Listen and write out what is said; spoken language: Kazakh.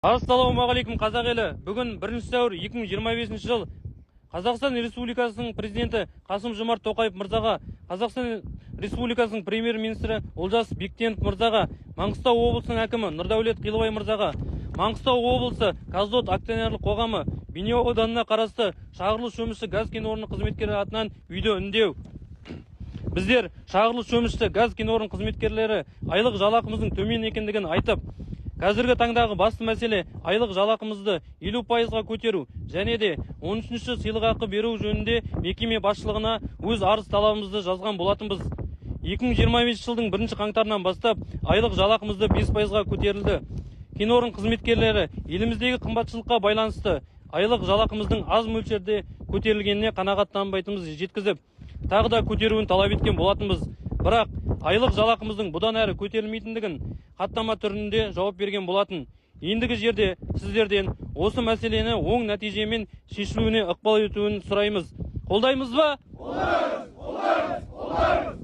Ассалаумағалейкум қазақ елі. Бүгін 1 сәуір 2025 жыл Қазақстан Республикасының президенті Қасым-Жомарт Тоқаев мырзаға, Қазақстан Республикасының премьер-министрі Олжас Бектенов мырзаға, Маңғыстау облысының әкімі Нұрдәулет Қилыбай мырзаға, Маңғыстау облысы Қаздот акционерлік қоғамы Бейнеу ауданына қарасты Шағырлы Шөміші газ кен орны қызметкері атынан видео үндеу. Біздер Шағырлы Шөміші газ кен орны қызметкерлері айлық жалақымыздың төмен екендігін айтып, қазіргі таңдағы басты мәселе айлық жалақымызды 50%-ға көтеру және де 13-ші сыйлықақы беру жөнінде мекеме басшылығына өз арыз талабымызды жазған болатынбыз. 2025 жылдың 1 қаңтарынан бастап айлық жалақымызды 5%-ға көтерілді. Кен орын қызметкерлері еліміздегі қымбатшылыққа байланысты айлық жалақымыздың аз мөлшерде көтерілгеніне қанағаттанбайтынымызды жеткізіп, тағы да көтеруін талап еткен болатынбыз. Бірақ айлық жалақымыздың бұдан әрі көтерілмейтіндігін хаттама түрінде жауап берген болатын. Ендігі жерде сіздерден осы мәселені оң нәтижемен шешілуіне ықпал етуін сұраймыз. Қолдаймыз ба? Қолдаймыз!